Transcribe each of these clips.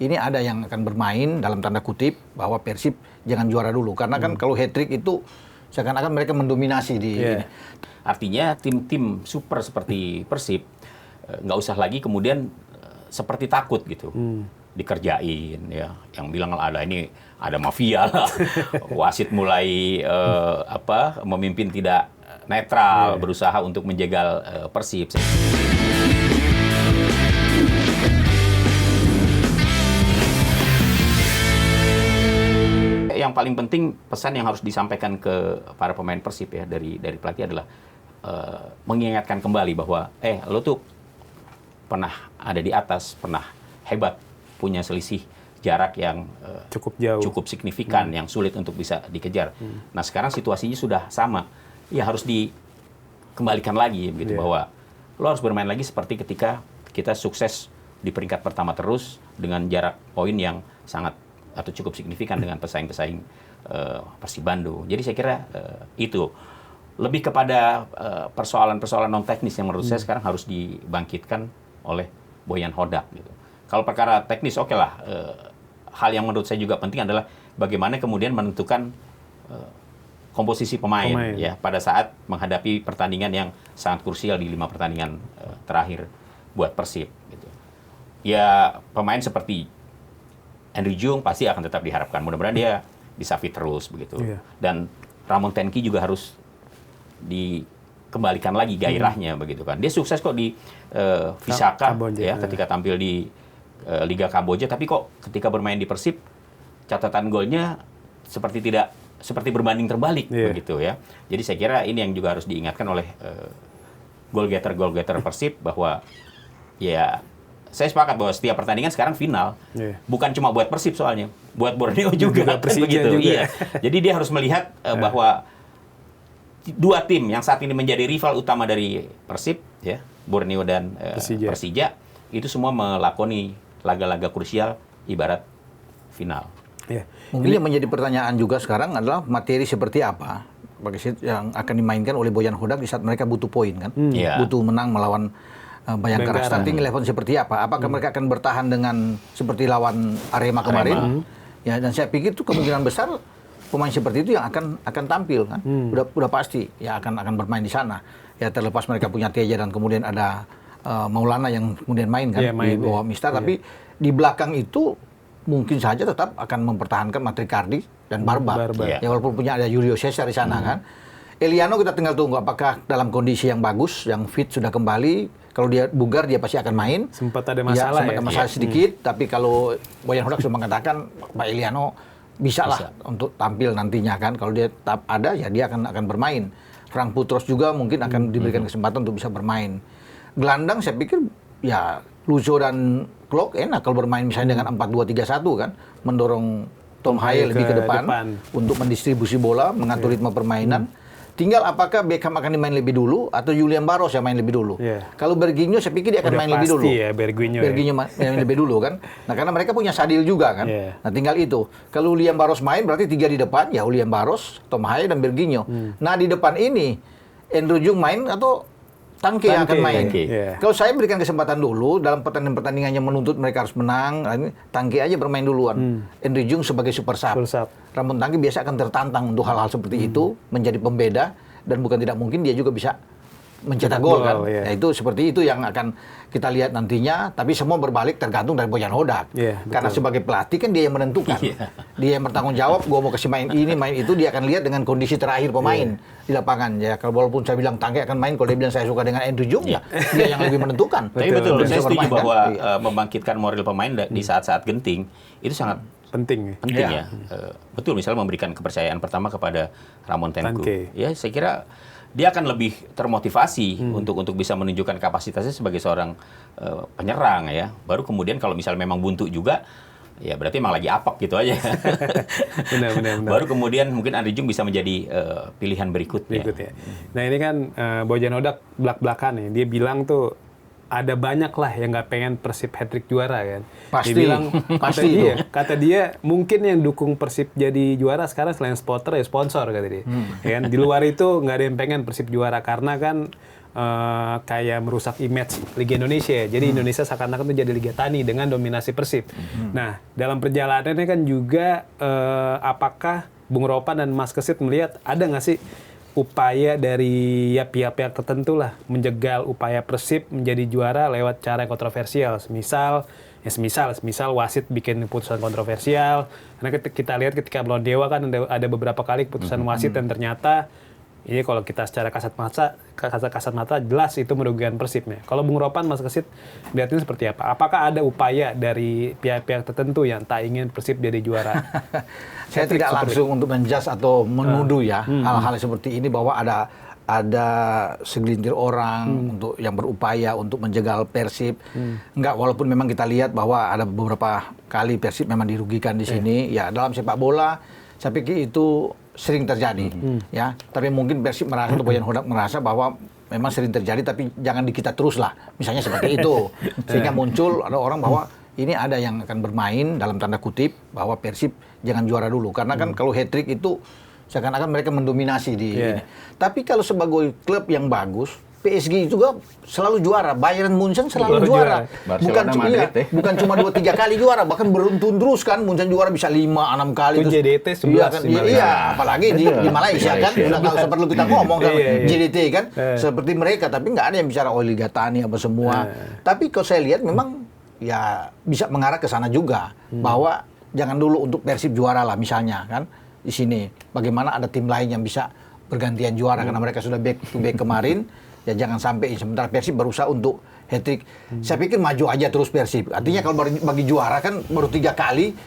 ini ada yang akan bermain dalam tanda kutip bahwa Persib jangan juara dulu. Karena kan kalau hat-trick itu seakan-akan mereka mendominasi di ini. Artinya tim-tim super seperti Persib nggak usah lagi kemudian seperti takut gitu. Dikerjain ya, yang bilang ada mafia lah, wasit mulai memimpin tidak netral, berusaha untuk menjegal Persib. Yang paling penting pesan yang harus disampaikan ke para pemain Persib ya dari pelatih adalah mengingatkan kembali bahwa lo tuh pernah ada di atas, pernah hebat, punya selisih jarak yang cukup jauh, cukup signifikan, yang sulit untuk bisa dikejar. Nah sekarang situasinya sudah sama, ya harus dikembalikan lagi gitu bahwa lo harus bermain lagi seperti ketika kita sukses di peringkat pertama terus dengan jarak poin yang sangat atau cukup signifikan dengan pesaing-pesaing Persib Bandung. Jadi saya kira itu lebih kepada persoalan-persoalan non teknis yang menurut saya sekarang harus dibangkitkan oleh Boyan Hodak gitu. Kalau perkara teknis, oke lah. Hal yang menurut saya juga penting adalah bagaimana kemudian menentukan komposisi pemain ya pada saat menghadapi pertandingan yang sangat krusial di 5 pertandingan terakhir buat Persib. Gitu. Ya pemain seperti Andrew Jung pasti akan tetap diharapkan. Mudah-mudahan dia bisa fit terus begitu. Dan Ramon Tenki juga harus dikembalikan lagi gairahnya begitu kan. Dia sukses kok di Visaka ya ketika tampil di Liga Kamboja, tapi kok ketika bermain di Persib catatan golnya seperti berbanding terbalik begitu ya. Jadi saya kira ini yang juga harus diingatkan oleh goal getter Persib bahwa ya saya sepakat bahwa setiap pertandingan sekarang final bukan cuma buat Persib soalnya, buat Borneo juga begitu. Iya. Jadi dia harus melihat bahwa dua tim yang saat ini menjadi rival utama dari Persib ya, Borneo dan Persija itu semua melakoni laga-laga krusial ibarat final. Mungkin yang menjadi pertanyaan juga sekarang adalah materi seperti apa yang akan dimainkan oleh Boyan Hodak di saat mereka butuh poin kan, butuh menang melawan Bayangkara. Starting 11 seperti apa? Apakah mereka akan bertahan dengan seperti lawan Arema kemarin? Ya, dan saya pikir itu kemungkinan besar pemain seperti itu yang akan tampil kan, udah pasti ya akan bermain di sana. Ya terlepas mereka punya Teja dan kemudian ada Maulana yang kemudian main kan di bawah Mister, tapi di belakang itu mungkin saja tetap akan mempertahankan Matrikardi dan Barba. Ya walaupun punya ada Julio Cesar di sana kan. Eliano kita tinggal tunggu apakah dalam kondisi yang bagus, yang fit sudah kembali. Kalau dia bugar dia pasti akan main. Sempat ada masalah sempat ada masalah sedikit, tapi kalau Boyan Hodak sudah mengatakan Pak Eliano bisa lah untuk tampil nantinya kan. Kalau dia tetap ada ya dia akan bermain. Frank Putros juga mungkin akan diberikan kesempatan untuk bisa bermain. Gelandang saya pikir ya Luzo dan Klok enak kalau bermain misalnya dengan 4-2-3-1 kan, mendorong Tom Haye lebih ke depan untuk mendistribusi bola, mengatur ritme permainan. Tinggal apakah Beckham akan dimain lebih dulu atau Julian Barros yang main lebih dulu. Kalau Berginho saya pikir dia akan main lebih dulu. Ya, Berginho main lebih dulu kan. Nah karena mereka punya Sadil juga kan. Nah tinggal itu. Kalau Julian Barros main berarti 3 di depan ya Julian Barros, Tom Haye dan Berginho. Nah di depan ini Andrew Jung main atau Tangke yang akan main. Kalau saya berikan kesempatan dulu dalam pertandingan yang menuntut mereka harus menang, Tangke aja bermain duluan. Andrew Jung sebagai super sub. Ramon Tangke biasa akan tertantang untuk hal-hal seperti itu, menjadi pembeda dan bukan tidak mungkin dia juga bisa mencetak gol kan. Nah, itu seperti itu yang akan kita lihat nantinya, tapi semua berbalik tergantung dari Boyan Hodak. Karena sebagai pelatih kan dia yang menentukan. Dia yang bertanggung jawab, gua mau kasih main ini, main itu, dia akan lihat dengan kondisi terakhir pemain di lapangan. Ya, kalau walaupun saya bilang Tangke akan main, kalau dia bilang saya suka dengan Andrew Jung, ya dia yang lebih menentukan. Tapi betul, saya setuju bahwa membangkitkan moral pemain di saat-saat genting itu sangat penting ya. Betul, misalnya memberikan kepercayaan pertama kepada Ramon Tenku. Ya, saya kira dia akan lebih termotivasi untuk bisa menunjukkan kapasitasnya sebagai seorang penyerang ya. Baru kemudian kalau misalnya memang buntu juga, ya berarti emang lagi apok gitu aja. Benar. Baru kemudian mungkin Andrew Jung bisa menjadi pilihan berikutnya. Nah ini kan Boyan Hodak belak-belakan nih. Dia bilang tuh ada banyak lah yang nggak pengen Persib hat-trick juara kan. Pasti. Dia bilang, kata dia mungkin yang dukung Persib jadi juara sekarang selain supporter ya sponsor kata dia. Kan di luar itu nggak ada yang pengen Persib juara karena kan kayak merusak image Liga Indonesia. Jadi Indonesia seakan-akan tuh jadi Liga Tani dengan dominasi Persib. Nah, dalam perjalanannya kan juga apakah Bung Ropan dan Mas Kesit melihat ada nggak sih upaya dari ya pihak-pihak tertentu lah menjegal upaya Persib menjadi juara lewat cara yang kontroversial. Semisal wasit bikin putusan kontroversial. Karena kita lihat ketika melawan Dewa kan ada beberapa kali putusan wasit dan ternyata ini kalau kita secara kasat mata jelas itu merugikan Persibnya. Kalau Bung Ropan, Mas Kesit melihatnya seperti apa? Apakah ada upaya dari pihak-pihak tertentu yang tak ingin Persib jadi juara? Saya tidak langsung untuk menjudge atau menuduh ya hal-hal seperti ini bahwa ada segelintir orang untuk yang berupaya untuk menjegal Persib. Enggak, walaupun memang kita lihat bahwa ada beberapa kali Persib memang dirugikan di sini. Ya, dalam sepak bola saya pikir itu sering terjadi. Ya, tapi mungkin Persib merasa atau Bojan Hodak merasa bahwa memang sering terjadi tapi jangan di kita terus lah. Misalnya seperti itu. Sehingga muncul ada orang bahwa ini ada yang akan bermain dalam tanda kutip bahwa Persib jangan juara dulu karena kan kalau hat-trick itu seakan-akan mereka mendominasi di ini. Tapi kalau sebagai klub yang bagus, PSG juga selalu juara. Bayern Munchen selalu juara. Bukan cuma 2-3 kali juara, bahkan beruntun terus kan. Munchen juara bisa 5-6 kali. Itu JDT 11. Iya, apalagi di Malaysia kan. Udah nggak usah perlu kita ngomong kan. JDT kan. Seperti mereka, tapi nggak ada yang bicara Liga Tani apa semua. Tapi kalau saya lihat memang ya bisa mengarah ke sana juga. Bahwa jangan dulu untuk Persib juara lah misalnya kan. Di sini bagaimana ada tim lain yang bisa bergantian juara karena mereka sudah back to back kemarin ya jangan sampai sementara Persib berusaha untuk hat-trick. Saya pikir maju aja terus Persib. Artinya kalau bagi juara kan baru 3 kali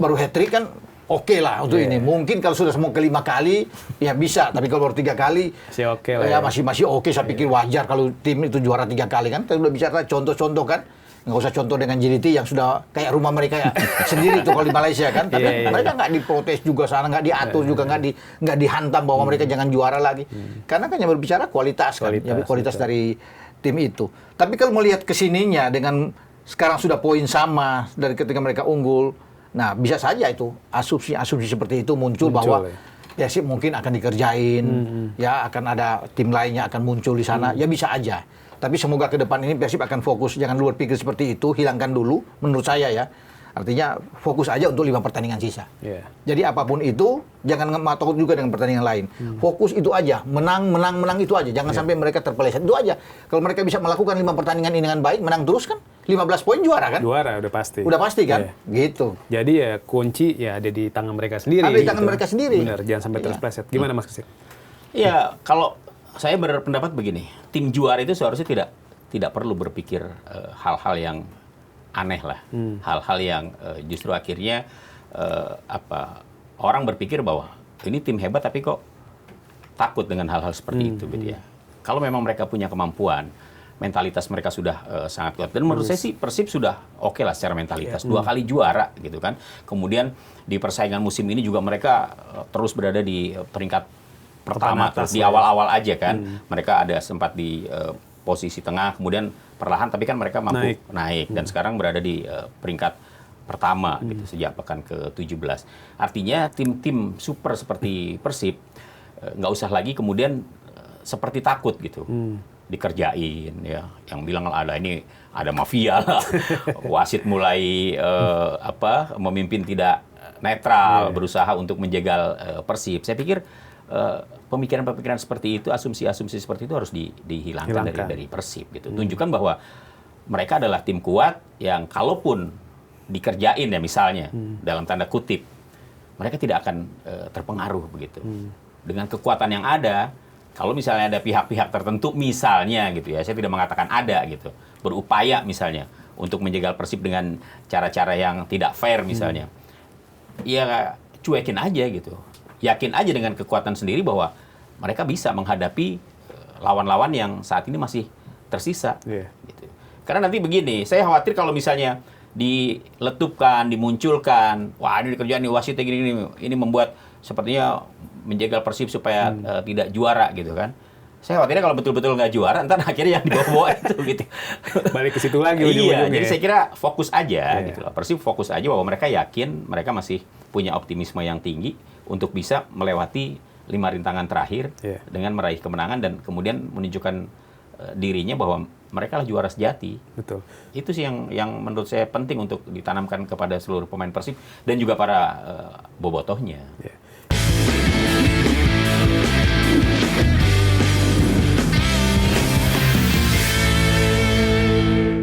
baru hat-trick kan oke lah untuk ini. Mungkin kalau sudah semua ke 5 kali ya bisa, tapi kalau baru 3 kali masih oke lah. Ya masih oke, saya pikir wajar kalau tim itu juara 3 kali kan. Kita udah bicara contoh-contoh kan. Nggak usah contoh dengan JDT yang sudah kayak rumah mereka ya sendiri tuh kalau di Malaysia kan. Tapi mereka nggak diprotes juga sana, nggak diatur juga, nggak dihantam bahwa mereka jangan juara lagi. Karena kan yang berbicara kualitas kan, kualitas dari tim itu. Tapi kalau melihat kesininya dengan sekarang sudah poin sama dari ketika mereka unggul, nah bisa saja itu asumsi seperti itu muncul bahwa Persib mungkin akan dikerjain, ya akan ada tim lainnya akan muncul di sana, ya bisa aja. Tapi semoga ke depan ini Persib akan fokus, jangan luar pikir seperti itu, hilangkan dulu, menurut saya ya. Artinya fokus aja untuk 5 pertandingan sisa. Jadi apapun itu, jangan takut juga dengan pertandingan lain. Fokus itu aja, menang itu aja. Jangan sampai mereka terpeleset, itu aja. Kalau mereka bisa melakukan 5 pertandingan ini dengan baik, menang terus kan, 15 poin juara kan? Juara, udah pasti. Udah pasti kan? Gitu. Jadi ya kunci ya ada di tangan mereka sendiri. Ada di tangan mereka sendiri. Benar, jangan sampai terpeleset. Gimana Mas Kesit? Ya, kalau saya berpendapat begini, tim juara itu seharusnya tidak perlu berpikir hal-hal yang aneh lah, hal-hal yang justru akhirnya orang berpikir bahwa ini tim hebat tapi kok takut dengan hal-hal seperti itu gitu ya. Kalau memang mereka punya kemampuan, mentalitas mereka sudah sangat kuat dan menurut saya sih Persib sudah oke lah secara mentalitas, 2 kali juara gitu kan. Kemudian di persaingan musim ini juga mereka terus berada di peringkat pertama di awal-awal aja kan. Mereka ada sempat di posisi tengah, kemudian perlahan tapi kan mereka mampu naik dan sekarang berada di peringkat pertama gitu sejak pekan ke-17. Artinya tim-tim super seperti Persib nggak usah lagi kemudian seperti takut gitu. Dikerjain ya, yang bilang ada mafia lah. Wasit mulai memimpin tidak netral, berusaha untuk menjegal Persib. Saya pikir pemikiran-pemikiran seperti itu, asumsi-asumsi seperti itu harus dihilangkan dari Persib gitu. Tunjukkan bahwa mereka adalah tim kuat yang kalaupun dikerjain ya misalnya dalam tanda kutip, mereka tidak akan terpengaruh begitu. Dengan kekuatan yang ada, kalau misalnya ada pihak-pihak tertentu misalnya gitu ya, saya tidak mengatakan ada gitu, berupaya misalnya untuk menjegal Persib dengan cara-cara yang tidak fair misalnya. Ya cuekin aja gitu. Yakin aja dengan kekuatan sendiri bahwa mereka bisa menghadapi lawan-lawan yang saat ini masih tersisa. Gitu. Karena nanti begini, saya khawatir kalau misalnya diletupkan, dimunculkan, wah ini kerjaan nih wasitnya gini-gini, ini membuat sepertinya menjegal Persib supaya tidak juara gitu kan. Saya khawatirnya kalau betul-betul nggak juara, ntar akhirnya yang dibawa-bawa itu gitu. Balik ke situ lagi. Iya, jadi saya kira fokus aja gitu loh. Persib fokus aja bahwa mereka yakin mereka masih punya optimisme yang tinggi untuk bisa melewati 5 rintangan terakhir dengan meraih kemenangan dan kemudian menunjukkan dirinya bahwa mereka lah juara sejati. Betul. Itu sih yang menurut saya penting untuk ditanamkan kepada seluruh pemain Persib dan juga para bobotohnya. Yeah.